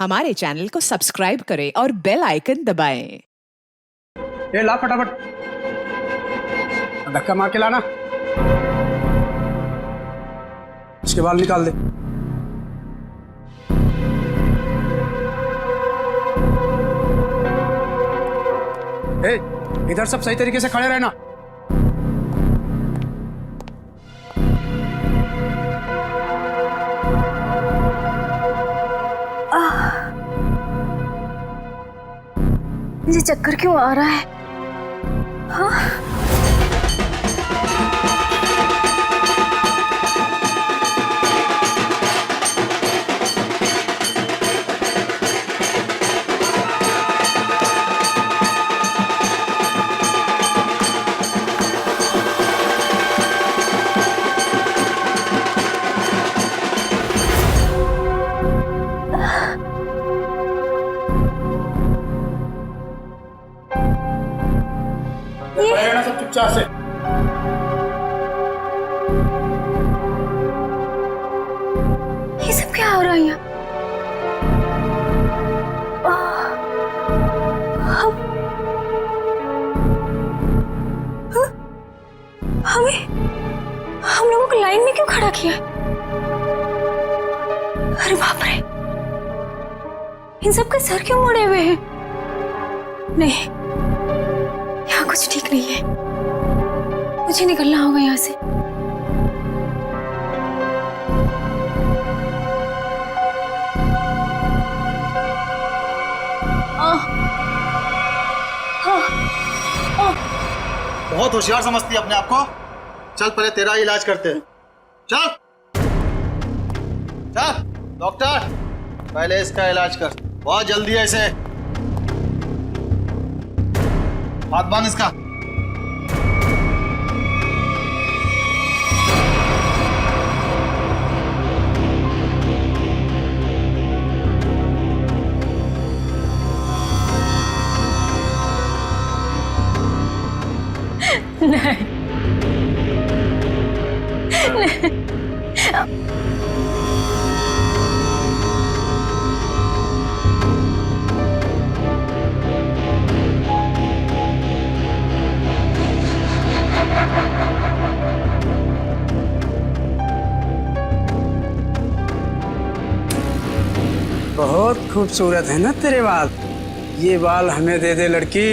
हमारे चैनल को सब्सक्राइब करें और बेल आइकन दबाएं। ये ला फटाफट, धक्का मार के लाना। इसके बाल निकाल दे। ए, इधर सब सही तरीके से खड़े रहना। मुझे चक्कर क्यों आ रहा है? हाँ? सब चुपचाप से। ये सब क्या हो रहा है यहाँ? हम लोगों को लाइन में क्यों खड़ा किया? अरे बाप रे, इन सब के सर क्यों मुड़े हुए हैं? नहीं, यहाँ कुछ ठीक नहीं है। मुझे निकलना होगा यहाँ से। बहुत होशियार समझती है अपने आप को। चल पहले तेरा इलाज करते हैं। चल चल डॉक्टर, पहले इसका इलाज कर। बहुत जल्दी है इसे। हाथ बांध इसका। नहीं, बहुत खूबसूरत है ना तेरे बाल। ये बाल हमें दे दे लड़की।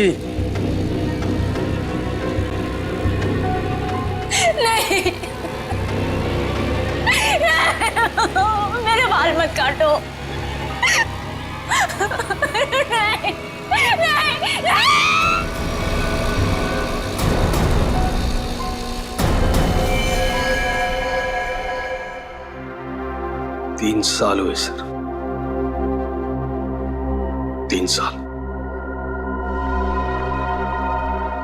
नहीं, मेरे बाल मत काटो। नहीं, नहीं, नहीं। 3 साल हुए सर, 3 साल।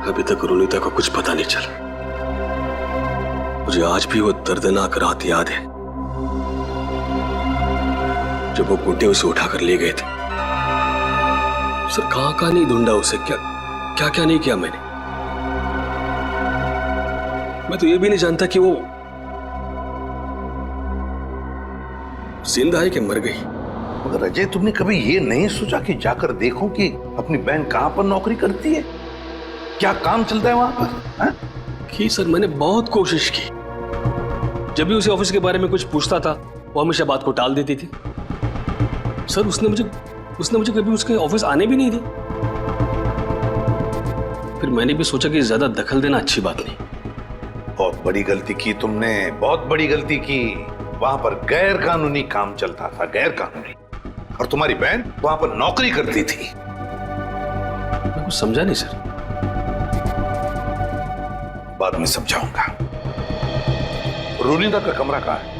अभी तक रोनिता को कुछ पता नहीं चला। मुझे आज भी वो दर्दनाक रात याद है जब वो गुड्डे उसे उठाकर ले गए थे। सर कहां कहां नहीं ढूंढा उसे, क्या क्या क्या नहीं किया मैंने। मैं तो ये भी नहीं जानता कि वो जिंदा है कि मर गई। मगर अजय, तुमने कभी ये नहीं सोचा कि जाकर देखो कि अपनी बहन कहां पर नौकरी करती है, क्या काम चलता है वहां पर? हा? की सर, मैंने बहुत कोशिश की। जब भी उसे ऑफिस के बारे में कुछ पूछता था वो हमेशा बात को टाल देती थी। सर उसने मुझे कभी उसके ऑफिस आने भी नहीं दी। फिर मैंने भी सोचा कि ज्यादा दखल देना अच्छी बात नहीं। बहुत बड़ी गलती की तुमने, बहुत बड़ी गलती की। वहां पर गैर कानूनी काम चलता था, गैर कानूनी। और तुम्हारी बहन वहां पर नौकरी करती थी। मैं कुछ समझा नहीं सर। बाद में समझाऊंगा। रोनिता का कमरा कहां है?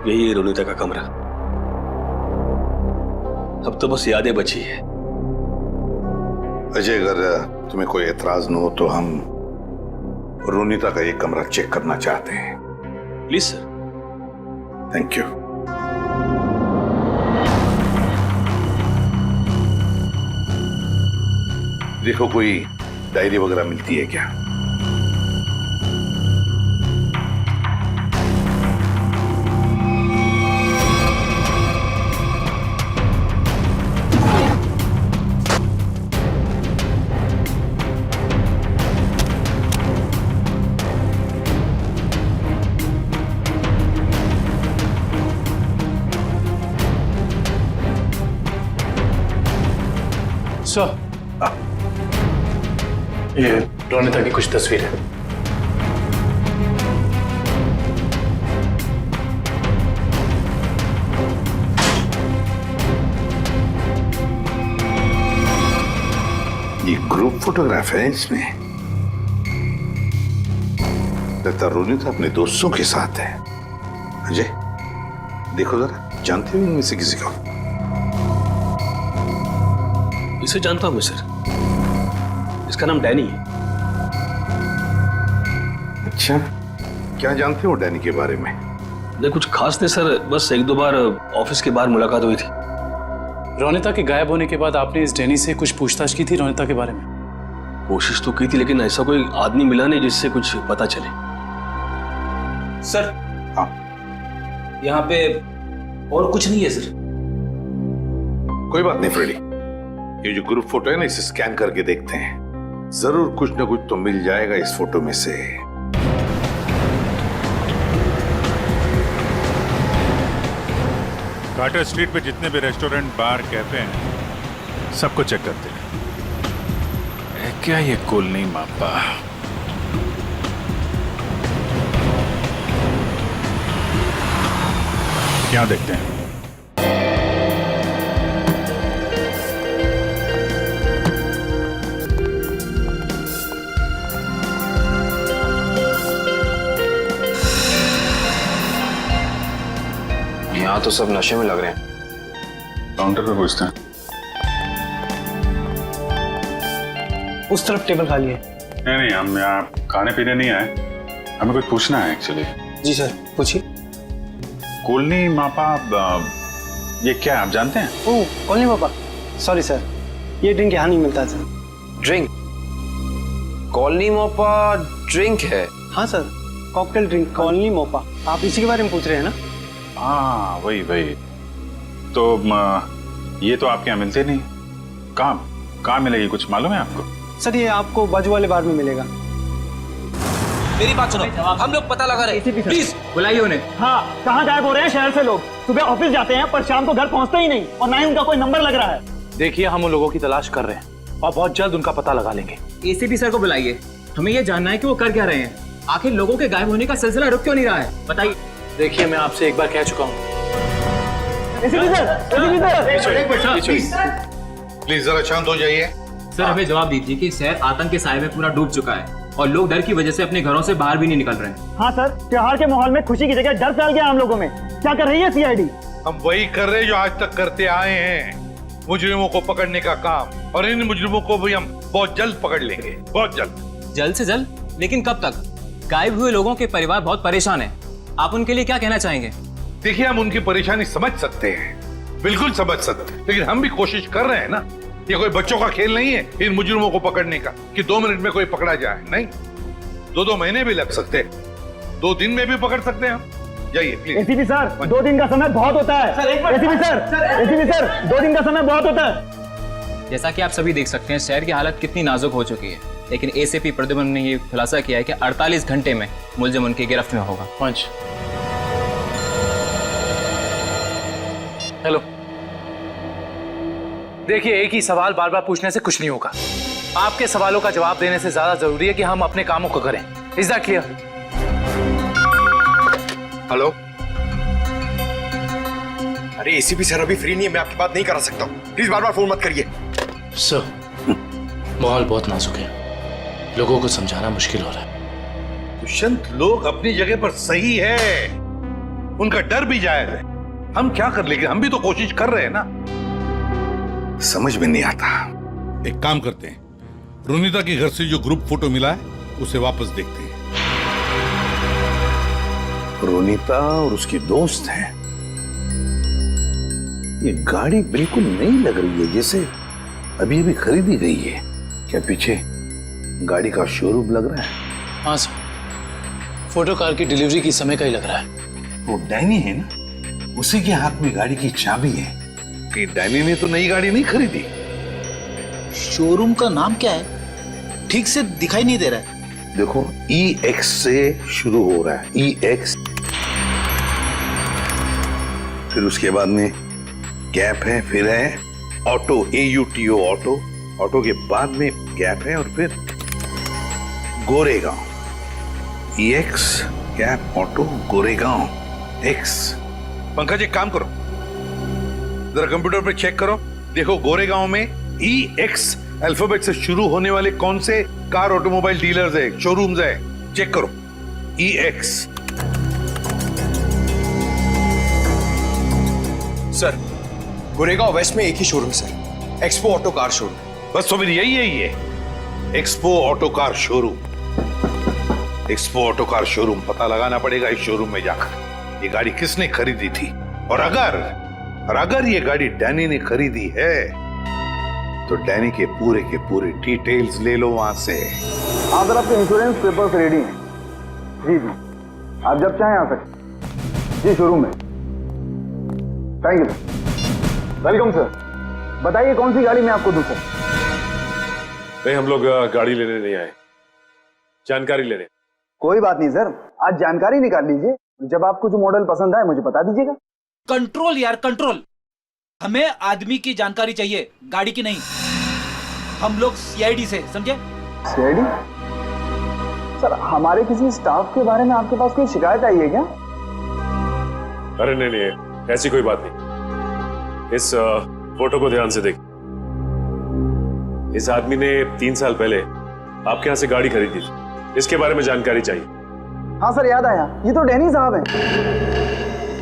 यही है रोनिता का कमरा। अब तो बस यादें बची है। अजय, अगर तुम्हें कोई एतराज न हो तो हम रोनिता का ये कमरा चेक करना चाहते हैं। Please sir. Thank you. देखो कोई डायरी वगैरह मिलती है क्या? सर, ये रोनिता की कुछ तस्वीर है। ये ग्रुप फोटोग्राफ है इसमें। लगता रोनिता अपने दोस्तों के साथ है। अजय देखो जरा, जानते हो इनमें से किसी को? इसे जानता हूं मैं सर, इसका नाम डैनी है। अच्छा, क्या जानते हो डैनी के बारे में? नहीं कुछ खास नहीं सर, बस एक दो बार ऑफिस के बाहर मुलाकात हुई थी। रोनिता के गायब होने के बाद आपने इस डैनी से कुछ पूछताछ की थी रोनिता के बारे में? कोशिश तो की थी, लेकिन ऐसा कोई आदमी मिला नहीं जिससे कुछ पता चले। सर, हाँ, यहाँ पे और कुछ नहीं है सर। कोई बात नहीं फ्रेडी, ये जो ग्रुप फोटो है ना, इसे स्कैन करके देखते हैं, जरूर कुछ ना कुछ तो मिल जाएगा इस फोटो में से। कार्टर स्ट्रीट पे जितने भी रेस्टोरेंट, बार, कैफे हैं, सबको चेक करते हैं। क्या ये कुल नहीं मापा? क्या देखते हैं? यहाँ तो सब नशे में लग रहे हैं। काउंटर पे पूछते हैं। उस तरफ टेबल खाली है। नहीं, हम यहाँ खाने पीने नहीं आए, हमें कुछ पूछना है एक्चुअली। जी सर, पूछिए। कोलनी मापा, ये क्या है आप जानते हैं? ओह, कॉलोनी पापा, सॉरी सर, ये ड्रिंक यहाँ नहीं मिलता sir. Drink? Colony Mopa drink है? हाँ sir, cocktail drink colony Mopa. आप इसी के बारे में पूछ रहे हैं ना? हाँ वही। तो ये तो आपके यहाँ मिलते नहीं। कहाँ मिलेगी, कुछ मालूम है आपको? सर ये आपको बाजू वाले बार में मिलेगा। मेरी बात सुनो, हम लोग पता लगा रहे हैं, प्लीज बुलाइए उन्हें। हाँ, कहाँ गायब हो रहे हैं शहर से लोग? सुबह ऑफिस जाते हैं पर शाम को घर पहुँचते ही नहीं, और ना ही उनका कोई नंबर लग रहा है। देखिए, हम उन लोगों की तलाश कर रहे हैं और बहुत जल्द उनका पता लगा लेंगे। एसीपी सर को बुलाइए, हमें ये जानना है कि वो कर क्या रहे हैं। आखिर लोगों के गायब होने का सिलसिला रुक क्यों नहीं रहा है, बताइए। देखिए, मैं आपसे एक बार कह चुका हूँ। प्लीज जरा शांत हो जाइए। सर हमें जवाब दीजिए कि शहर आतंक के साए में पूरा डूब चुका है और लोग डर की वजह से अपने घरों से बाहर भी नहीं निकल रहे हैं। हाँ सर, त्योहार के माहौल में खुशी की जगह डर फैल गया हम लोगों में। क्या कर रही है सीआईडी? हम वही कर रहे हैं जो आज तक करते आए हैं, मुजरिमों को पकड़ने का काम, और इन मुजरिमों को भी हम बहुत जल्द पकड़ लेंगे, बहुत जल्द। जल्द से जल्द? लेकिन कब तक? गायब हुए लोगों के परिवार बहुत परेशान है, आप उनके लिए क्या कहना चाहेंगे? देखिए, हम उनकी परेशानी समझ सकते हैं, बिल्कुल समझ सकते हैं, लेकिन हम भी कोशिश कर रहे हैं ना। ये कोई बच्चों का खेल नहीं है इन मुजरिमों को पकड़ने का कि 2 मिनट में कोई पकड़ा जाए। नहीं, 2 महीने भी लग सकते हैं, 2 दिन में भी पकड़ सकते हैं हम। जाइए प्लीज। एसीपी सर, 2 दिन का समय बहुत होता है। एसीपी सर, 2 दिन का समय बहुत होता है। जैसा कि आप सभी देख सकते हैं, शहर की हालत कितनी नाजुक हो चुकी है, लेकिन एसीपी प्रद्युम्न ने ये खुलासा किया है कि 48 घंटे में मुलजिम उनकी गिरफ्त में होगा। पंच, हेलो। देखिए, एक ही सवाल बार बार पूछने से कुछ नहीं होगा। आपके सवालों का जवाब देने से ज्यादा जरूरी है कि हम अपने कामों को करें। Is that clear? हेलो। अरे एसीपी सर अभी फ्री नहीं है, मैं आपकी बात नहीं करा सकता हूँ, प्लीज बार बार फोन मत करिए। सर, माहौल बहुत नाजुक है, लोगों को समझाना मुश्किल हो रहा है। दुष्यंत, लोग अपनी जगह पर सही है, उनका डर भी जायज है। हम क्या कर लेंगे, हम भी तो कोशिश कर रहे हैं ना। समझ में नहीं आता। एक काम करते हैं, रोनिता के घर से जो ग्रुप फोटो मिला है उसे वापस देखते हैं। रोनिता और उसके दोस्त हैं। ये गाड़ी बिल्कुल नई लग रही है, जैसे अभी अभी खरीदी गई है। क्या पीछे गाड़ी का शोरूम लग रहा है? हाँ सर, फोटो कार की डिलीवरी की समय का ही लग रहा है। वो डैनी है ना, उसी के हाथ में गाड़ी की चाबी है। कि डैनी ने तो नई गाड़ी नहीं खरीदी। शोरूम का नाम क्या है? ठीक से दिखाई नहीं दे रहा है। देखो, EX से शुरू हो रहा है, EX, फिर उसके बाद में गैप है, फिर है ऑटो, AUTO ऑटो, ऑटो के बाद में गैप है, और फिर Goregaon, EX gap auto Goregaon X। Pankaj एक काम करो, जरा कंप्यूटर पे चेक करो, देखो गोरेगांव में EX अल्फाबेट से शुरू होने वाले कौन से कार ऑटोमोबाइल डीलर्स है, शोरूम्स है, चेक करो। EX। सर, गोरेगांव वेस्ट में एक ही showroom sir, expo auto car showroom. बस तो फिर यही है, ये expo auto car showroom. Expo auto car showroom, पता लगाना पड़ेगा इस शोरूम में जाकर ये गाड़ी किसने खरीदी थी, और अगर ये गाड़ी डैनी ने खरीदी है तो डैनी के पूरे डिटेल्स ले लो वहां से। हाँ सर, आपके इंश्योरेंस पेपर्स रेडी हैं। जी जी, आप जब चाहें आ सकते जी शोरूम में। Thank you sir, welcome sir. बताइए कौन सी गाड़ी मैं आपको दूं सर? नहीं, हम लोग गाड़ी लेने नहीं आए, जानकारी लेने। कोई बात नहीं सर, आज जानकारी निकाल लीजिए। जब आपको जो मॉडल पसंद आए मुझे बता दीजिएगा। कंट्रोल यार, कंट्रोल। हमें आदमी की जानकारी चाहिए, गाड़ी की नहीं। हम लोग CID से, समझे? CID? सर, हमारे किसी स्टाफ के बारे में आपके पास कोई शिकायत आई है क्या? अरे नहीं, ऐसी कोई बात नहीं। इस फोटो को ध्यान से देखिए। इस आदमी ने 3 साल पहले आपके यहाँ से गाड़ी खरीदी थी, इसके बारे में जानकारी चाहिए। हाँ सर, याद आया, ये तो डैनी साहब हैं,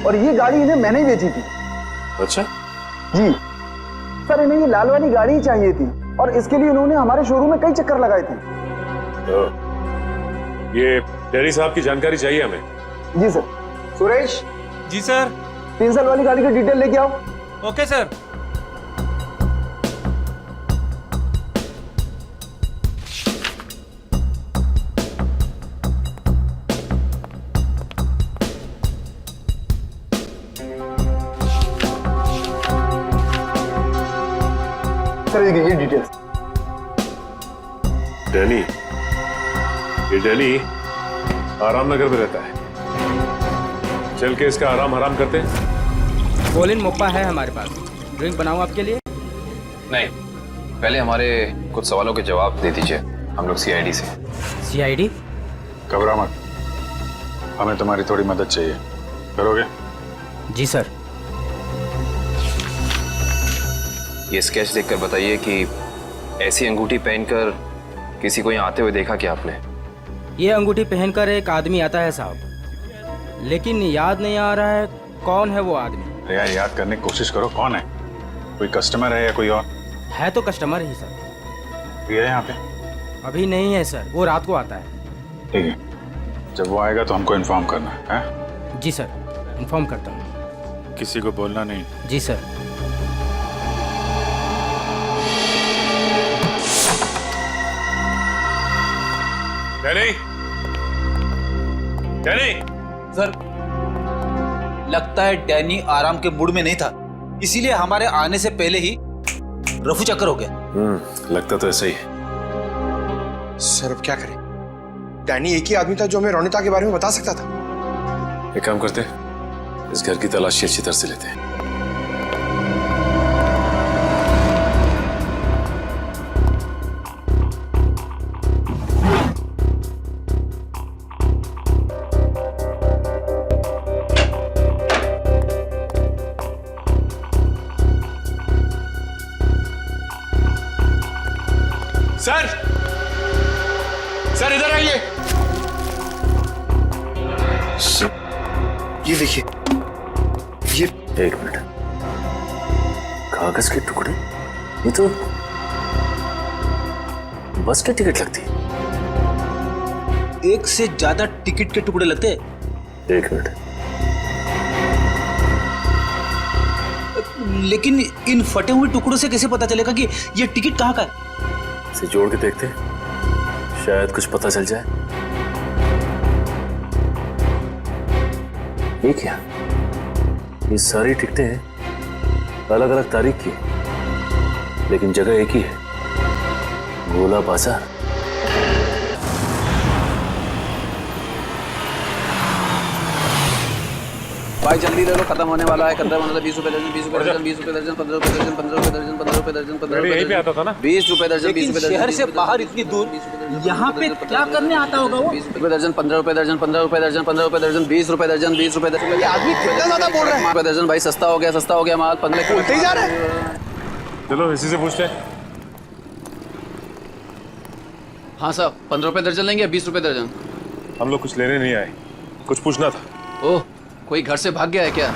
और ये गाड़ी इन्हें मैंने ही बेची थी। अच्छा जी सर, इन्हें ये लाल वाली गाड़ी ही चाहिए थी, और इसके लिए इन्होंने हमारे शोरूम में कई चक्कर लगाए थे। ये डैनी साहब की जानकारी चाहिए हमें। जी सर। सुरेश। जी सर। 3 साल वाली गाड़ी का डिटेल लेके आओ। Okay sir. ये डिटेल्स। डैनी आराम नगर में रहता है, चल के इसका आराम हराम करते हैं। कोलिन मोप्पा है हमारे पास, ड्रिंक बनाऊं आपके लिए? नहीं, पहले हमारे कुछ सवालों के जवाब दे दीजिए, हम लोग CID से। CID? घबरा मत, हमें तुम्हारी थोड़ी मदद चाहिए, करोगे? जी सर। ये स्केच देखकर बताइए कि ऐसी अंगूठी पहनकर किसी को यहाँ आते हुए देखा क्या आपने? ये अंगूठी पहनकर एक आदमी आता है साहब, लेकिन याद नहीं आ रहा है कौन है वो आदमी। यार याद करने की कोशिश करो, कौन है? कोई कस्टमर है या कोई और? है तो कस्टमर ही सर। ये है यहाँ पे? अभी नहीं है सर, वो रात को आता है। ठीक है, जब वो आएगा तो हमको इन्फॉर्म करना है? जी सर, इन्फॉर्म करता हूँ। किसी को बोलना नहीं। जी सर। डैनी सर, लगता है डैनी आराम के मूड में नहीं था, इसीलिए हमारे आने से पहले ही रफू चक्कर हो गया। लगता तो ऐसा ही है। सर अब क्या करें? डैनी एक ही आदमी था जो हमें रोनिता के बारे में बता सकता था। एक काम करते हैं, इस घर की तलाशी अच्छी तरह से लेते हैं। सर इधर आइए। ये देखिए, ये 1 मिनट, कागज के टुकड़े? ये तो बस की टिकट लगती है। एक से ज्यादा टिकट के टुकड़े लगते हैं। 1 मिनट, लेकिन इन फटे हुए टुकड़ों से कैसे पता चलेगा कि ये टिकट कहाँ का है? इसे जोड़ के देखते, शायद कुछ पता चल जाए। ये क्या? ये सारी टिकटें अलग अलग तारीख की, लेकिन जगह एक ही है, गोला बाजार। भाई जल्दी ले लो, खत्म होने वाला है। 20 रुपए दर्जन, 20 रुपए दर्जन, 20 रुपए दर्जन, 15 रुपए दर्जन, 15 रुपए दर्जन, 15 रुपए दर्जन, 15 रुपए यहीं पे आता था ना? 20 रुपए दर्जन, 20 रुपए दर्जन। शहर से बाहर इतनी दूर यहाँ पे क्या करने आता होगा वो? 20 रुपए दर्जन, 15 रुपए दर्जन, 15 रुपए दर्जन, 15 रुपए दर्जन, 20 रुपए दर्जन, 20 रुपए दर्जन। ये आदमी कितना ज्यादा बोल रहा है? रुपए दर्जन भाई, सस्ता हो गया माल। 15 बोलते ही जा रहा है। चलो इसी से पूछते हैं। हाँ साहब, 15 रुपए दर्जन लेंगे या 20 रुपए दर्जन? हम लोग कुछ लेने नहीं आए, कुछ पूछना था। ओह, कोई घर से भाग गया है क्या?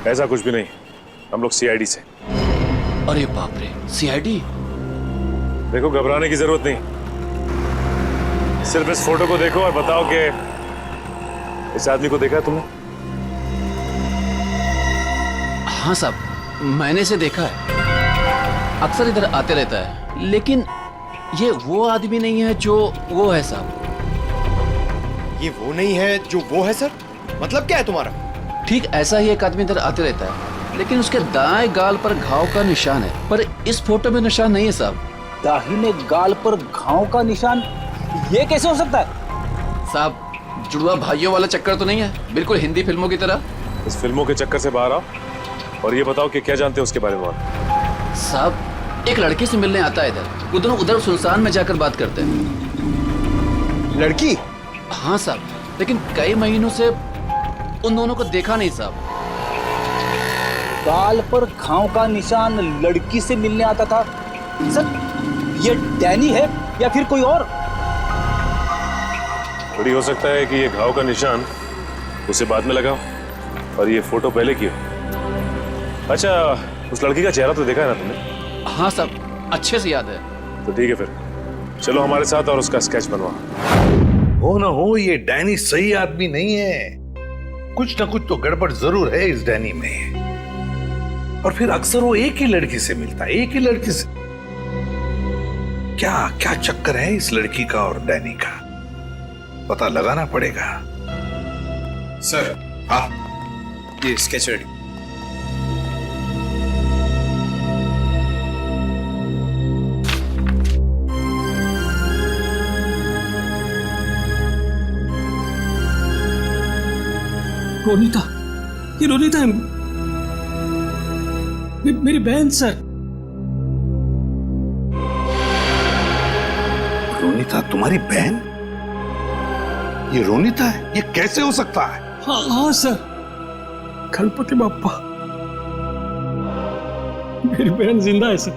ऐसा कुछ भी नहीं, हम लोग सीआईडी से। अरे बाप रे, सीआईडी? देखो घबराने की जरूरत नहीं, सिर्फ इस फोटो को देखो और बताओ कि इस आदमी को देखा है तुमने? हाँ साहब, मैंने इसे देखा है, अक्सर इधर आते रहता है, लेकिन ये वो आदमी नहीं है जो वो है साहब। ये वो नहीं है जो वो है सर? मतलब क्या है तुम्हारा? ठीक ऐसा ही एक आदमी इधर आते रहता है, लेकिन उसके दाएं गाल पर घाव का निशान है, पर इस फोटो में निशान नहीं है साहब। दाहिने गाल पर घाव का निशान? ये कैसे हो सकता है साहब? जुड़वा भाइयों वाला चक्कर तो नहीं है, बिल्कुल हिंदी फिल्मों की तरह। इस फिल्मों के चक्कर से बाहर आओ और ये बताओ कि क्या जानते हैं उसके बारे में आप? साहब, एक लड़की से मिलने आता है इधर, उधर सुनसान में जाकर बात करते हैं। लड़की? हाँ साहब, लेकिन कई महीनों से उन दोनों को देखा नहीं साहब। गाल पर घाव का निशान, लड़की से मिलने आता था? सर, ये डैनी है या फिर कोई और? थोड़ी हो सकता है कि ये घाव का निशान उसे बाद में लगा और ये फोटो पहले की हो। अच्छा, उस लड़की का चेहरा तो देखा है ना तुमने? हाँ साहब, अच्छे से याद है। तो ठीक है, फिर चलो हमारे साथ और उसका स्केच बनवा। हो ना हो, ये डैनी सही आदमी नहीं है, कुछ ना कुछ तो गड़बड़ जरूर है इस डैनी में। और फिर अक्सर वो एक ही लड़की से मिलता है, एक ही लड़की से। क्या क्या चक्कर है इस लड़की का और डैनी का, पता लगाना पड़ेगा। सर, हाँ, ये स्केच रेडी। रोनिता, ये रोनिता है, मेरी बहन सर। रोनिता तुम्हारी बहन? ये रोनिता है? ये कैसे हो सकता है? हाँ सर, गणपति बाप्पा, मेरी बहन जिंदा है सर।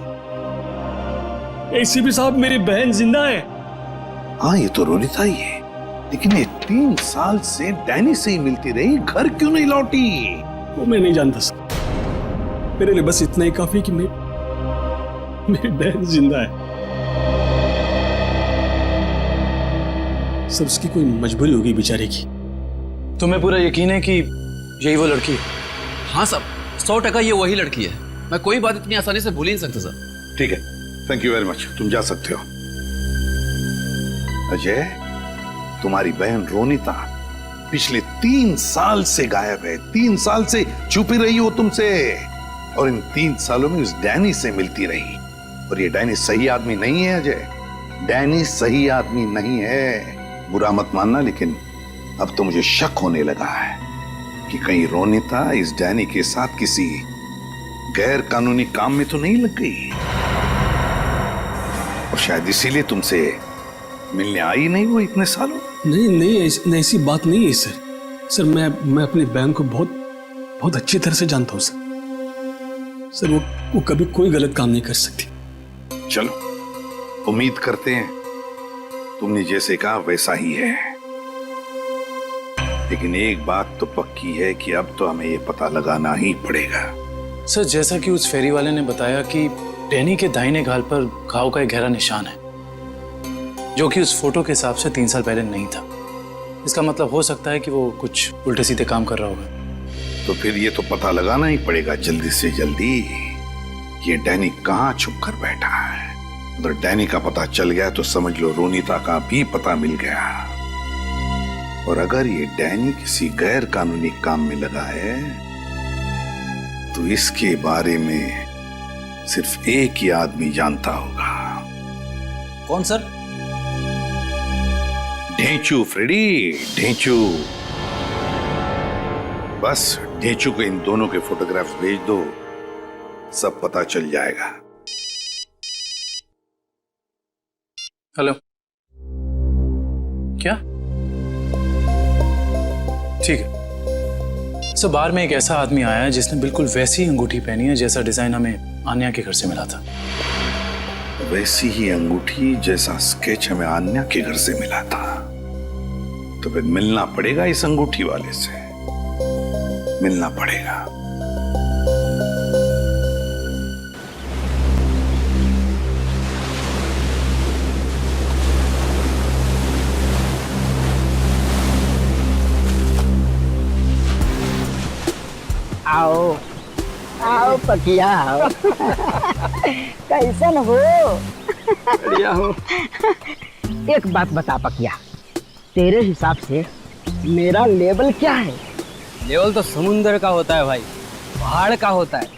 एसीपी साहब, मेरी बहन जिंदा है। हाँ, ये तो रोनिता ही है, लेकिन ये 3 साल से डैनी से ही मिलती रही, घर क्यों नहीं लौटी? वो मैं नहीं जानता सर, मेरे लिए बस इतना ही काफी कि मेरी बहन जिंदा है सर। उसकी कोई मजबूरी होगी बेचारे की। तुम्हें पूरा यकीन है कि यही वो लड़की है? हाँ साहब, 100% ये वही लड़की है। मैं कोई बात इतनी आसानी से भूल ही नहीं सकता सर। ठीक है, थैंक यू वेरी मच, तुम जा सकते हो। अजय, तुम्हारी बहन रोनिता पिछले 3 साल से गायब है, 3 साल से छुपी रही हो तुमसे, और इन 3 सालों में उस डैनी से मिलती रही। और ये डैनी सही आदमी नहीं है अजय, डैनी सही आदमी नहीं है। बुरा मत मानना, लेकिन अब तो मुझे शक होने लगा है कि कहीं रोनिता इस डैनी के साथ किसी गैर कानूनी काम में तो नहीं लग गई, और शायद इसीलिए तुमसे मिलने आई नहीं वो इतने सालों। नहीं, ऐसी बात नहीं है सर। सर, मैं अपनी बहन को बहुत अच्छी तरह से जानता हूँ सर। वो कभी कोई गलत काम नहीं कर सकती। चलो, उम्मीद करते हैं तुमने जैसे कहा वैसा ही है, लेकिन एक बात तो पक्की है कि अब तो हमें ये पता लगाना ही पड़ेगा। सर, जैसा कि उस फेरी वाले ने बताया कि डैनी के दाहिने गाल पर घाव का एक गहरा निशान है, जो कि उस फोटो के हिसाब से 3 साल पहले नहीं था। इसका मतलब हो सकता है कि वो कुछ उल्टे सीधे काम कर रहा होगा। तो फिर ये तो पता लगाना ही पड़ेगा जल्दी से जल्दी, ये डैनी कहाँ छुप कर बैठा है। उधर डैनी का पता चल गया तो समझ लो रोनीता का भी पता मिल गया। और अगर ये डैनी किसी गैर कानूनी काम में लगा है तो इसके बारे में सिर्फ एक ही आदमी जानता होगा। कौन सर? ढेंचू फ्रेडी, ढेंचू। बस ढेंचू को इन दोनों के फोटोग्राफ्स भेज दो, सब पता चल जाएगा। हेलो, क्या? ठीक है। सो बार में एक ऐसा आदमी आया है जिसने बिल्कुल वैसी अंगूठी पहनी है जैसा डिजाइन हमें आन्या के घर से मिला था। वैसी ही अंगूठी जैसा स्केच हमें आन्या के घर से मिला था। तो फिर मिलना पड़ेगा इस अंगूठी वाले से, मिलना पड़ेगा। आओ आओ पकिया आओ। कैसन हो? बढ़िया हो। एक बात बता पकिया, तेरे हिसाब से मेरा लेवल क्या है? लेवल तो समुंदर का होता है भाई, पहाड़ का होता है।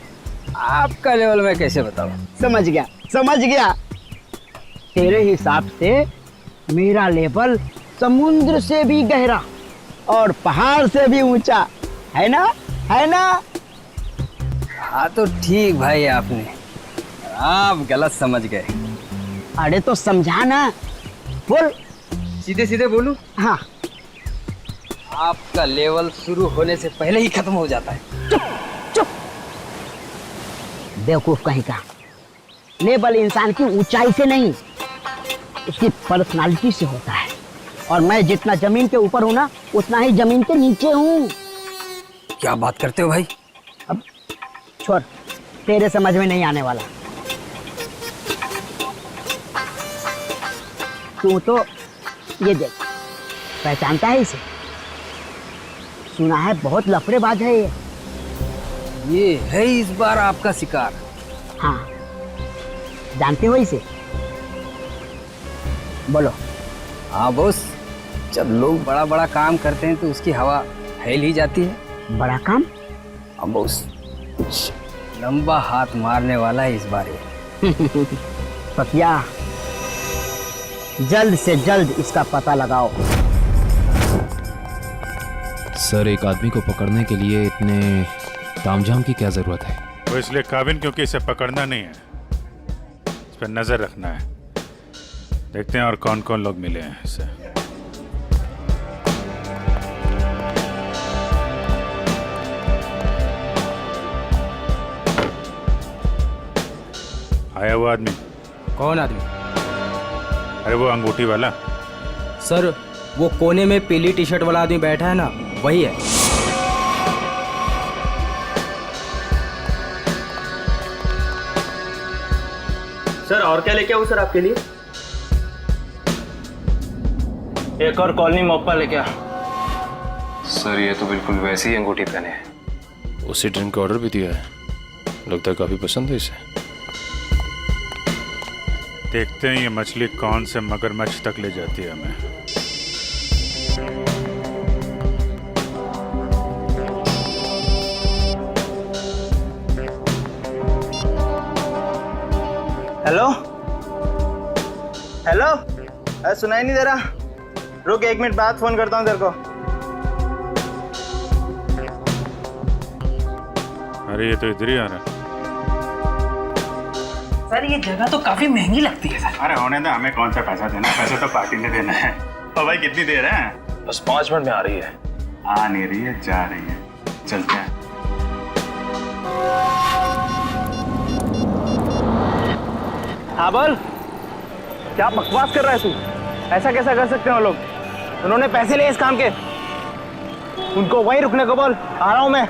आपका लेवल मैं कैसे बताऊं? समझ गया समझ गया। तेरे हिसाब से मेरा लेवल समुद्र से भी गहरा और पहाड़ से भी ऊंचा है ना? है ना? हाँ तो ठीक भाई, आपने आप गलत समझ गए। अरे तो समझा ना, बोल। सीधे सीधे बोलूं? हाँ। आपका लेवल शुरू होने से पहले ही खत्म हो जाता है। चुप चुप, बेवकूफ कहीं का। लेवल इंसान की ऊंचाई से नहीं, उसकी पर्सनालिटी से होता है। और मैं जितना जमीन के ऊपर हूं ना, उतना ही जमीन के नीचे हूं। क्या बात करते हो भाई? अब छोड़, तेरे समझ में नहीं आने वाला। तू तो ये देख, पहचानता है इसे? सुना है बहुत लफड़ेबाज है ये है इस बार आपका शिकार। हाँ, जानते हो इसे? बोलो। हाँ बॉस, जब लोग बड़ा बड़ा काम करते हैं तो उसकी हवा फैल ही जाती है। बड़ा काम? हाँ बॉस, कुछ लंबा हाथ मारने वाला है इस बार ये। पकिया, जल्द से जल्द इसका पता लगाओ। सर, एक आदमी को पकड़ने के लिए इतने तामझाम की क्या जरूरत है? वो इसलिए काबिन क्योंकि इसे पकड़ना नहीं है, इस पर नजर रखना है। देखते हैं और कौन कौन लोग मिले हैं इससे। आया वो आदमी? कौन आदमी? अरे वो अंगूठी वाला। सर, वो कोने में पीली टी शर्ट वाला आदमी बैठा है ना, वही है। सर, और क्या लेके आऊं सर आपके लिए? एक और कॉलोनी मोप्पा लेके आ। सर, ये तो बिल्कुल वैसी ही अंगूठी पहने है। उसी ड्रिंक का ऑर्डर भी दिया है, लगता है काफी पसंद है इसे। देखते हैं ये मछली कौन से मगरमच्छ तक ले जाती है हमें। हेलो हेलो, अरे सुनाई नहीं दे रहा? रुक, 1 मिनट बाद फोन करता हूँ तेरे को। अरे ये तो इधर ही आ रहा है। सर, ये जगह तो काफी महंगी लगती है सर। अरे होने दे, हमें कौन सा पैसा देना है, पैसा तो पार्टी ने देना है। तो भाई कितनी देर है? बस 5 मिनट में आ रही है। आ नहीं रही है, जा रही है। चलते हैं। हाँ बोल, क्या बकवास कर रहा है तू? ऐसा कैसा कर सकते हैं वो लोग? उन्होंने पैसे लिए इस काम के। उनको वहीं रुकने को बोल, आ रहा हूं मैं।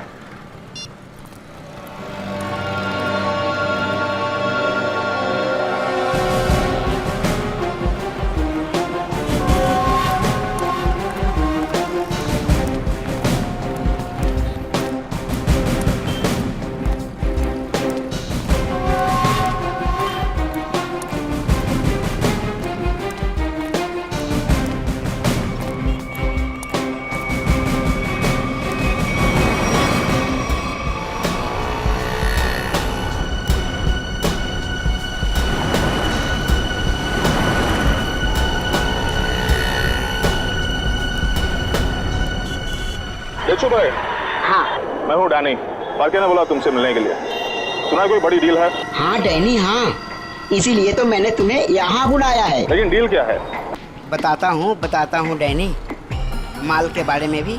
रेशो भाई। हाँ मैं हूँ डैनी। पार्के ने बोला तुमसे मिलने के लिए। सुना है कोई बड़ी डील है? हाँ डैनी हाँ, इसीलिए तो मैंने तुम्हें यहाँ बुलाया है। लेकिन डील क्या है? बताता हूँ डैनी। माल के बारे में भी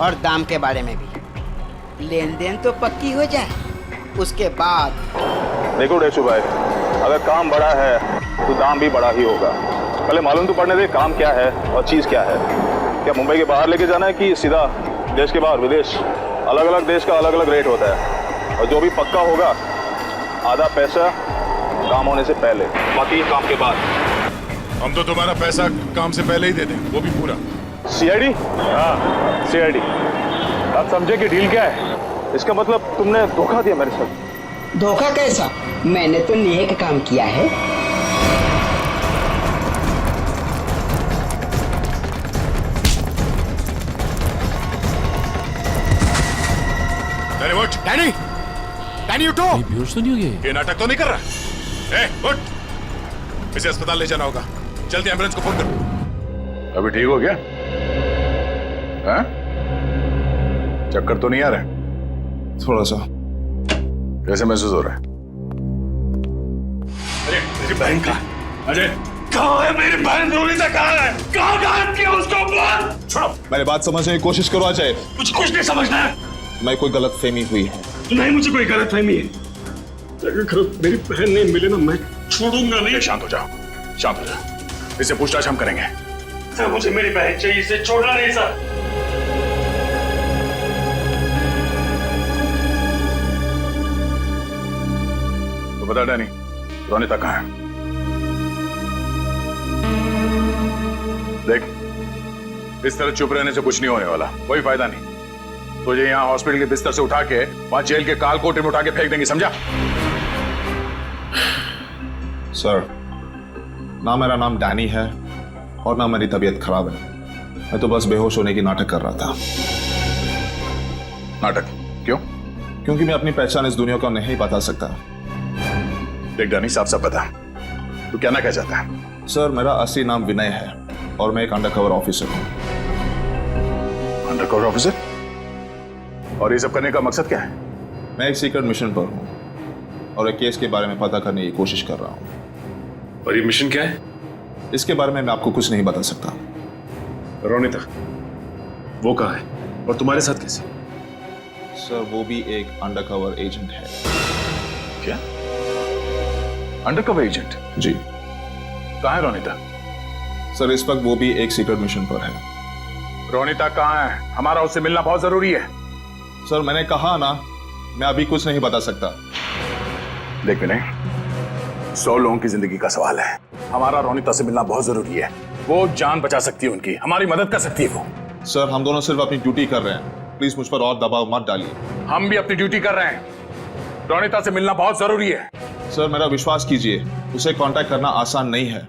और दाम के बारे में भी। लेन देन तो पक्की हो जाए, उसके बाद। देखो रेशो भाई, अगर काम बड़ा है तो दाम भी बड़ा ही होगा। पहले मालूम तो पड़ने दे काम क्या है और चीज क्या है। क्या मुंबई के बाहर लेके जाना है कि सीधा देश के बाहर विदेश? अलग अलग देश का अलग अलग रेट होता है, और जो भी पक्का होगा आधा पैसा काम होने से पहले, बाकी काम के बाद। हम तो तुम्हारा पैसा काम से पहले ही दे दें, वो भी पूरा। सीआईडी? हाँ सीआईडी। आप समझे कि डील क्या है? इसका मतलब तुमने धोखा दिया मेरे साथ। धोखा कैसा? मैंने तो नेक काम किया है। अरे उठ डैनी, डैनी उठो। बेहोश तो नहीं हो गए? ये नाटक तो नहीं कर रहा? ए उठ, इसे अस्पताल ले जाना होगा। जल्दी एम्बुलेंस को फोन करो। अभी ठीक हो गया? हाँ? चक्कर तो नहीं आ रहा? थोड़ा सा। कैसे महसूस हो रहा है? अरे मेरी बहन कहाँ? अरे कहाँ है मेरी बहन? रोनिता कहाँ है? कहाँ गायब किया उसको? बोल। छोड़ो। मेरी बात समझने की कोशिश करो अजय। मुझे कुछ नहीं समझना है। मैं कोई गलत फहमी हुई है। नहीं, मुझे कोई गलत फहमी है। अगर मेरी बहन नहीं मिले ना, मैं छोड़ूंगा नहीं। शांत हो जाओ, शांत हो जाओ। इसे पूछताछ हम करेंगे। सर मुझे मेरी बहन चाहिए, इसे छोड़ना नहीं सर। तो बता डैनी, रोनिता कहाँ है? देख, इस तरह चुप रहने से कुछ नहीं होने वाला, कोई फायदा नहीं। तुझे यहाँ हॉस्पिटल के बिस्तर से उठा के वहां जेल के काल कोठरी में उठा के फेंक देंगे, समझा? सर, ना मेरा नाम डैनी है और ना मेरी तबीयत खराब है। मैं तो बस बेहोश होने की नाटक कर रहा था। नाटक? क्यों? क्योंकि मैं अपनी पहचान इस दुनिया को नहीं बता सकता। देख डैनी, साफ साफ बता, तू कहना क्या चाहता है? सर, मेरा असली नाम विनय है और मैं एक अंडरकवर ऑफिसर हूँ। Undercover officer? और ये सब करने का मकसद क्या है? मैं एक सीक्रेट मिशन पर हूँ और एक केस के बारे में पता करने की कोशिश कर रहा हूँ। और ये मिशन क्या है? इसके बारे में मैं आपको कुछ नहीं बता सकता। रोनिता, वो कहाँ है और तुम्हारे साथ कैसे? सर, वो भी एक अंडरकवर एजेंट है। क्या? Undercover agent? जी। कहाँ है रोनिता? सर, इस वक्त वो भी एक सीक्रेट मिशन पर है। रोनिता कहाँ है? हमारा उससे मिलना बहुत जरूरी है। सर, मैंने कहा ना, मैं अभी कुछ नहीं बता सकता। देख विनय, 100 लोगों की जिंदगी का सवाल है। हमारा रोनिता से मिलना बहुत जरूरी है। वो जान बचा सकती है उनकी, हमारी मदद कर सकती है वो। सर, हम दोनों सिर्फ अपनी ड्यूटी कर रहे हैं। प्लीज मुझ पर और दबाव मत डालिए। हम भी अपनी ड्यूटी कर रहे हैं। रोनिता से मिलना बहुत जरूरी है। सर, मेरा विश्वास कीजिए, उसे कांटेक्ट करना आसान नहीं है।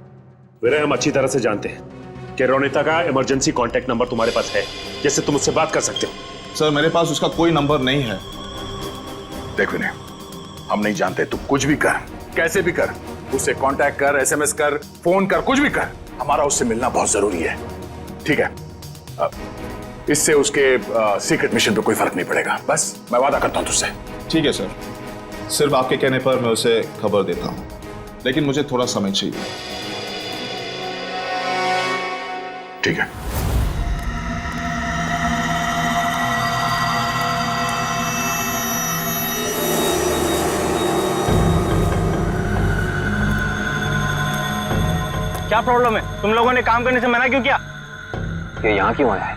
विनय, हम अच्छी तरह से जानते हैं कि रोनिता का इमरजेंसी कांटेक्ट नंबर तुम्हारे पास है, जिससे तुम उससे बात कर सकते हो। सर, मेरे पास उसका कोई नंबर नहीं है। देख विनय, हम नहीं जानते, तू कुछ भी कर, कैसे भी कर, उससे कांटेक्ट कर, एसएमएस कर, फोन कर, कुछ भी कर, हमारा उससे मिलना बहुत जरूरी है। ठीक है? इससे उसके सीक्रेट मिशन पे कोई फर्क नहीं पड़ेगा। बस मैं वादा करता हूं तुझसे। ठीक है सर, सिर्फ आपके कहने पर मैं उसे खबर देता हूं, लेकिन मुझे थोड़ा समय चाहिए। ठीक है। क्या प्रॉब्लम है? तुम लोगों ने काम करने से मना क्यों किया? ये यहाँ क्यों आया है?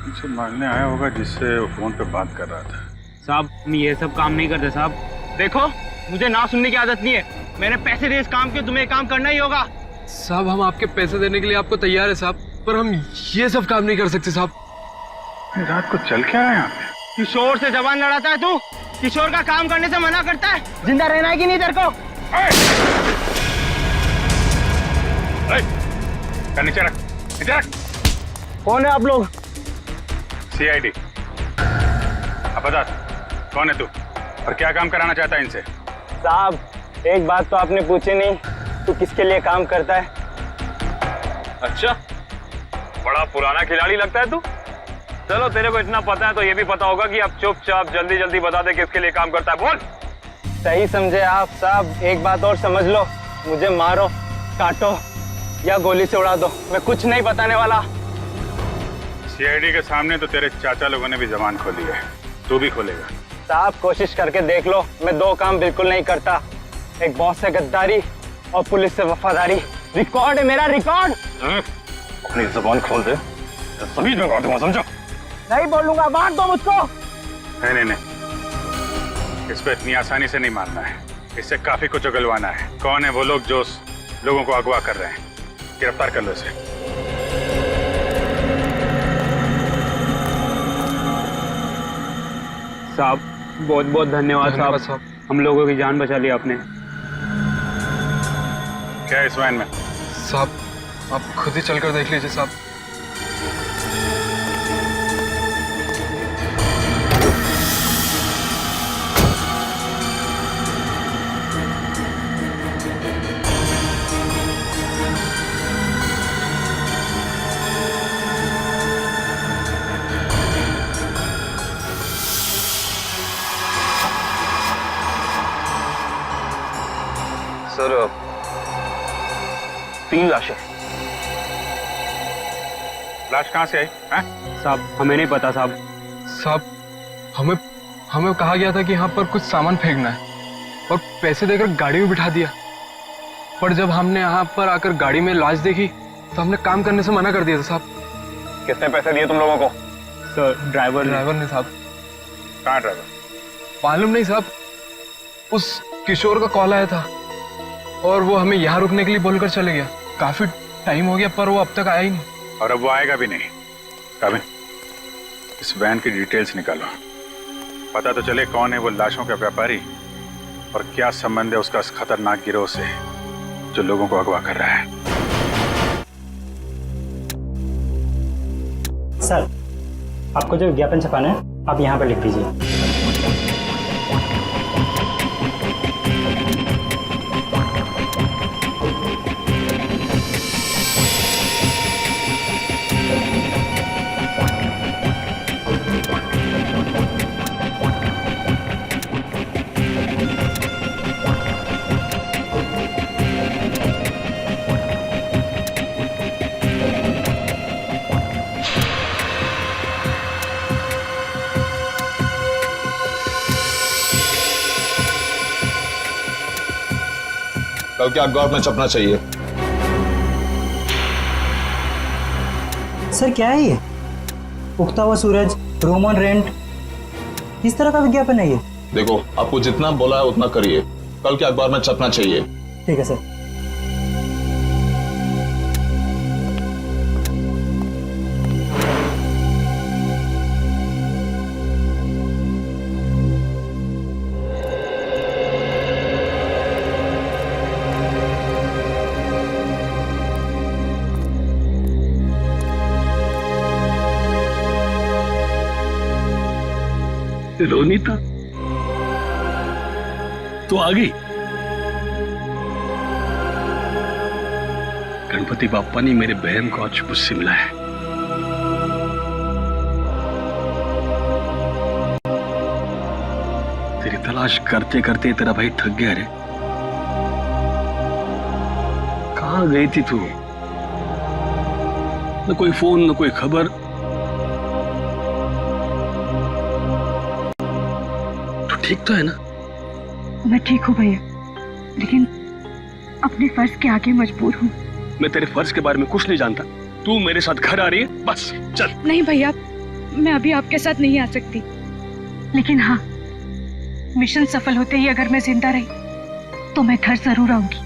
मुझे मांगने आया होगा जिससे वो फोन पे बात कर रहा था। साहब, हम ये सब काम नहीं करते साहब। देखो, मुझे ना सुनने की आदत नहीं है। मैंने पैसे दिए इस काम के, तुम्हें काम करना ही होगा। साहब, हम आपके पैसे देने के लिए आपको तैयार है साहब, पर हम ये सब काम नहीं कर सकते साहब। रात को चल क्या रहा है यहाँ पे? किशोर से जबान लड़ाता है तू? किशोर का काम करने से मना करता है? जिंदा रहना है कि नहीं तेरे को? नीचे रख, नीचे रख। कौन है आप लोग? सीआईडी। अब बता, कौन है तू और क्या काम कराना चाहता है इनसे? साहब, एक बात तो आपने पूछी नहीं, तू किसके लिए काम करता है? अच्छा, बड़ा पुराना खिलाड़ी लगता है तू। चलो तेरे को इतना पता है तो ये भी पता होगा कि अब चुपचाप जल्दी जल्दी बता दे किसके लिए काम करता है। बोल। सही समझे आप साहब। एक बात और समझ लो, मुझे मारो, काटो या गोली से उड़ा दो, मैं कुछ नहीं बताने वाला। सीआईडी के सामने तो तेरे चाचा लोगों ने भी जबान खोली है, तू भी खोलेगा। साहब कोशिश करके देख लो, मैं दो काम बिल्कुल नहीं करता। एक बॉस से गद्दारी और पुलिस से वफादारी। रिकॉर्ड है मेरा, रिकॉर्ड। अपनी जबान खोल दे, सभी में काट दूंगा, समझो। नहीं बोलूंगा, मार दो मुझको। नहीं, इस पे इतनी आसानी से नहीं मारना है, इससे काफी कुछ उगलवाना है। कौन है वो लोग जो लोगों को अगवा कर रहे हैं? गिरफ्तार कर लो इसे। साहब बहुत बहुत धन्यवाद साहब, हम लोगों की जान बचा ली आपने। क्या है इस वैन में? साहब आप खुद ही चलकर देख लीजिए साहब। सर 3 लाशें। लाश कहाँ से आई? साहब हमें नहीं पता साहब। साहब हमें कहा गया था कि यहाँ पर कुछ सामान फेंकना है और पैसे देकर गाड़ी में बिठा दिया, पर जब हमने यहाँ पर आकर गाड़ी में लाश देखी तो हमने काम करने से मना कर दिया था साहब। कितने पैसे दिए तुम लोगों को? सर ड्राइवर ने साहब। कहाँ ड्राइवर? मालूम नहीं साहब, उस किशोर का कॉल आया था और वो हमें यहाँ रुकने के लिए बोलकर चले गया। काफी टाइम हो गया पर वो अब तक आया ही नहीं। और अब वो आएगा भी नहीं। काबिन, इस वैन की डिटेल्स निकालो, पता तो चले कौन है वो लाशों का व्यापारी और क्या संबंध है उसका इस खतरनाक गिरोह से जो लोगों को अगवा कर रहा है। सर आपको जो विज्ञापन छपाना है आप यहाँ पर लिख दीजिए। कल के अखबार में छपना चाहिए। सर क्या है ये? उगता हुआ सूरज, रोमन रेंट, किस तरह का विज्ञापन है ये? देखो आपको जितना बोला है उतना करिए, कल के अखबार में छपना चाहिए। ठीक है सर। रोनीता तो आ गई। गणपति बाप्पा ने मेरे बहन को आज मुझसे मिला है। तेरी तलाश करते करते तेरा भाई थक गया रे। कहाँ गई थी तू? न कोई फोन न कोई खबर। ठीक तो है ना? मैं ठीक हूँ भैया, लेकिन अपने फर्ज के आगे मजबूर हूँ। मैं तेरे फर्ज के बारे में कुछ नहीं जानता। तू मेरे साथ घर आ रही है, बस चल। नहीं भैया, मैं अभी आपके साथ नहीं आ सकती, लेकिन हाँ, मिशन सफल होते ही अगर मैं जिंदा रही तो मैं घर जरूर आऊंगी।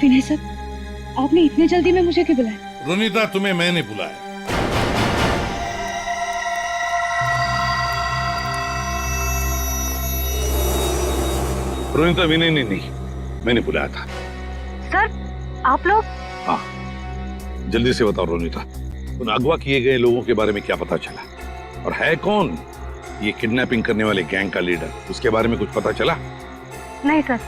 विनय सर, आपने इतने जल्दी में मुझे क्यों बुलाया? रोनीता तुम्हें मैंने बुलाया। रोनीता विनय ने नहीं, मैंने बुलाया था। सर आप लोग? हाँ, जल्दी से बताओ रोनीता, उन अगवा किए गए लोगों के बारे में क्या पता चला? और है कौन ये किडनैपिंग करने वाले गैंग का लीडर? उसके बारे में कुछ पता चला? नहीं सर,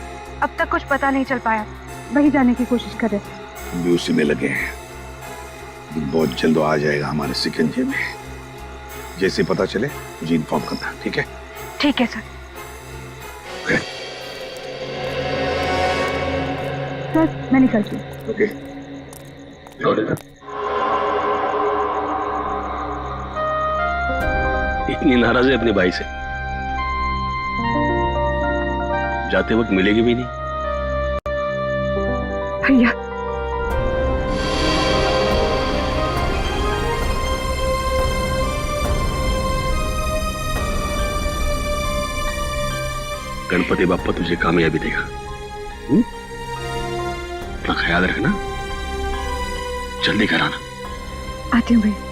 अब तक कुछ पता नहीं चल पाया, वही जाने की कोशिश कर रहे। हम भी उसी में लगे हैं। बहुत जल्द वो आ जाएगा हमारे शिकंजे में। जैसे पता चले मुझे इन्फॉर्म करना, ठीक है? ठीक है सर। सर मैं निकलती हूँ। ओके। इतनी नाराज है अपने भाई से, जाते वक्त मिलेगी भी नहीं। भैया गणपति बाप्पा तुझे कामयाबी देगा। अपना ख्याल रखना, जल्दी घर आना। आती हूँ भैया।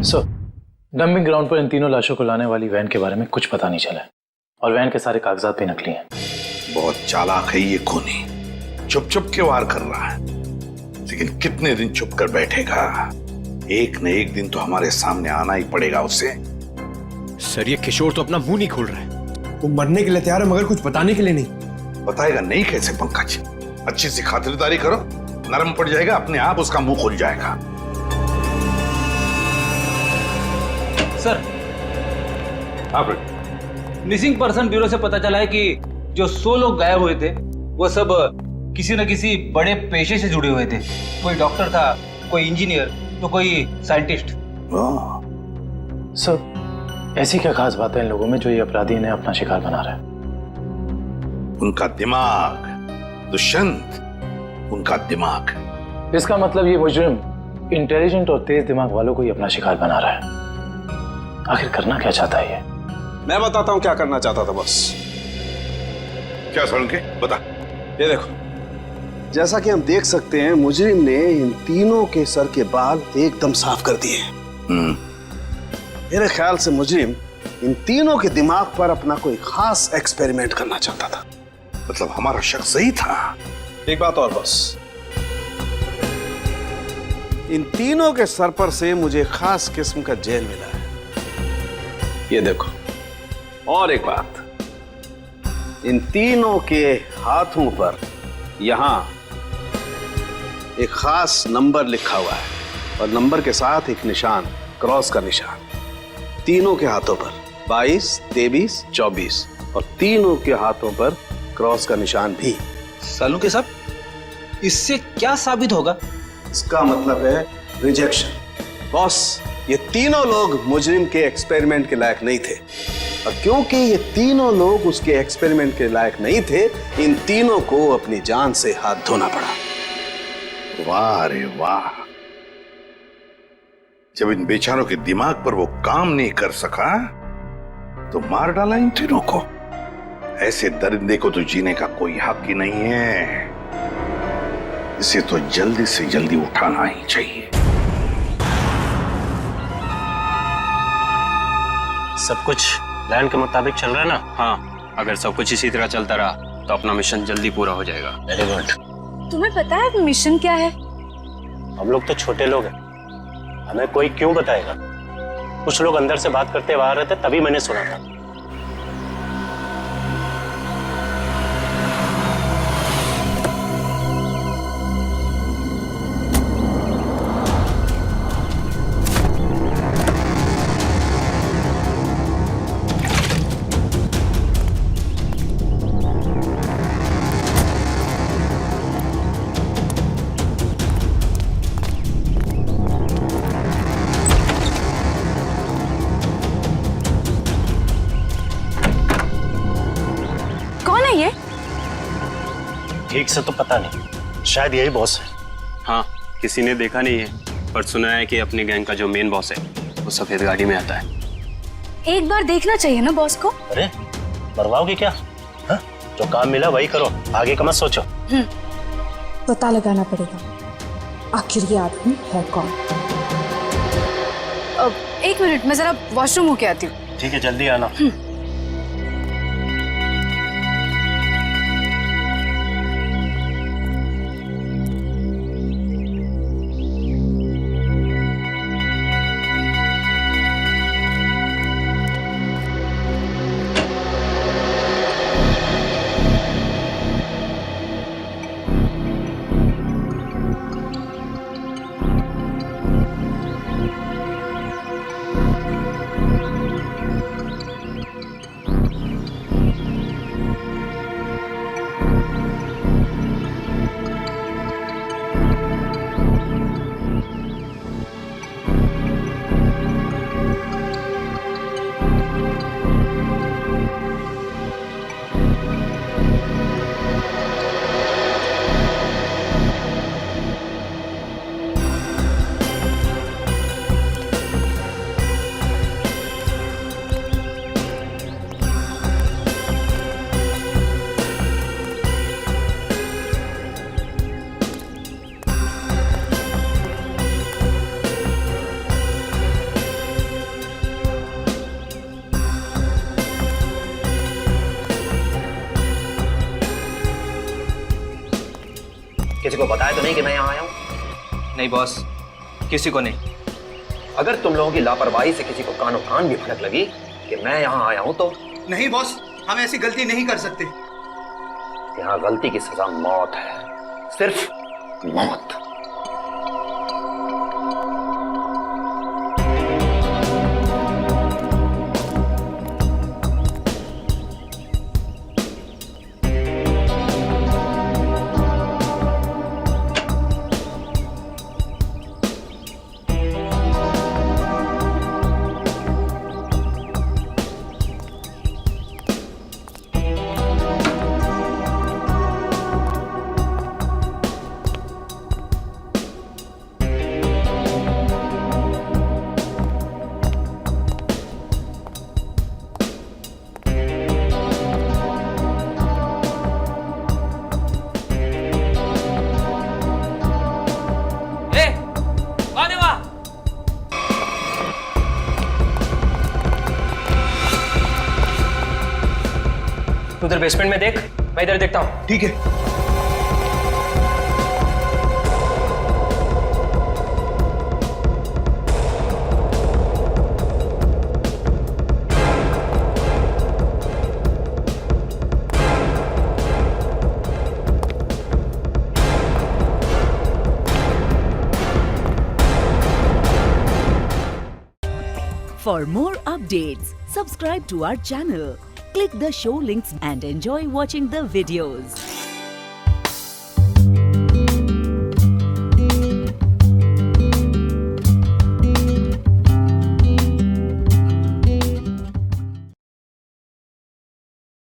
सर, डंपिंग ग्राउंड पर इन तीनों लाशों को लाने वाली वैन के बारे में कुछ पता नहीं चला है और वैन के सारे कागजात भी नकली हैं। बहुत चालाक है ये खूनी, चुप चुप के वार कर रहा है, लेकिन कितने दिन चुप कर बैठेगा? एक न एक दिन तो हमारे सामने आना ही पड़ेगा उसे। सर ये किशोर तो अपना मुंह नहीं खोल रहा है। वो मरने के लिए तैयार है मगर कुछ बताने के लिए नहीं। बताएगा नहीं कैसे पंकज? अच्छी सी खातिरदारी करो, नरम पड़ जाएगा, अपने आप उसका मुंह खुल जाएगा। सर, मिसिंग पर्सन ब्यूरो से पता चला है कि जो 100 लोग गायब हुए थे वो सब किसी न किसी बड़े पेशे से जुड़े हुए थे। कोई डॉक्टर था, कोई इंजीनियर, तो कोई साइंटिस्ट। सर, ऐसी क्या खास बात है इन लोगों में जो ये अपराधी इन्हें अपना शिकार बना रहा है? उनका दिमाग दुष्यंत, उनका दिमाग। इसका मतलब ये मुजरिम इंटेलिजेंट और तेज दिमाग वालों को ही अपना शिकार बना रहा है। आखिर करना क्या चाहता है ये? मैं बताता हूं क्या करना चाहता था बस। क्या सुन के बता। ये देखो, जैसा कि हम देख सकते हैं मुजरिम ने इन तीनों के सर के बाल एकदम साफ कर दिए। मेरे ख्याल से मुजरिम इन तीनों के दिमाग पर अपना कोई खास एक्सपेरिमेंट करना चाहता था। मतलब हमारा शक सही था। एक बात और बस, इन तीनों के सर पर से मुझे खास किस्म का जेल मिला है। ये देखो, और एक बात, इन तीनों के हाथों पर यहां एक खास नंबर लिखा हुआ है और नंबर के साथ एक निशान, क्रॉस का निशान। तीनों के हाथों पर 22, 23, 24 और तीनों के हाथों पर क्रॉस का निशान भी। सालू के साहब, इससे क्या साबित होगा? इसका मतलब है रिजेक्शन। बॉस, ये तीनों लोग मुजरिम के एक्सपेरिमेंट के लायक नहीं थे और क्योंकि ये तीनों लोग उसके एक्सपेरिमेंट के लायक नहीं थे, इन तीनों को अपनी जान से हाथ धोना पड़ा। वाह रे वाह, जब इन बेचारों के दिमाग पर वो काम नहीं कर सका तो मार डाला इन तीनों को। ऐसे दरिंदे को तो जीने का कोई हक ही नहीं है। इसे तो जल्दी से जल्दी उठाना ही चाहिए। सब कुछ प्लान के मुताबिक चल रहा है ना? हाँ, अगर सब कुछ इसी तरह चलता रहा तो अपना मिशन जल्दी पूरा हो जाएगा। Very good. तुम्हें पता है मिशन क्या है? हम लोग तो छोटे लोग हैं, हमें कोई क्यों बताएगा? कुछ लोग अंदर से बात करते हुए आ रहे थे, तभी मैंने सुना था। ठीक से तो पता नहीं, शायद यही बॉस है। हाँ, किसी ने देखा नहीं है, पर सुना है कि अपने गैंग का जो मेन बॉस है वो सफेद गाड़ी में आता है। एक बार देखना चाहिए ना बॉस को। अरे मरवाओगे क्या? हा? जो काम मिला वही करो, आगे का मत सोचो। पता लगाना पड़ेगा आखिर ये आदमी है कौन। एक मिनट, मैं जरा वॉशरूम होके आती हूँ। ठीक है, जल्दी आना। किसी को बताया तो नहीं कि मैं यहाँ आया हूँ? नहीं बॉस, किसी को नहीं। अगर तुम लोगों की लापरवाही से किसी को कानो कान भी भनक लगी कि मैं यहाँ आया हूँ तो? नहीं बॉस, हम ऐसी गलती नहीं कर सकते। यहाँ गलती की सजा मौत है, सिर्फ मौत। उधर बेसमेंट में देख, मैं इधर देखता हूँ। ठीक है। For more updates, subscribe to our channel. Click the show links and enjoy watching the videos.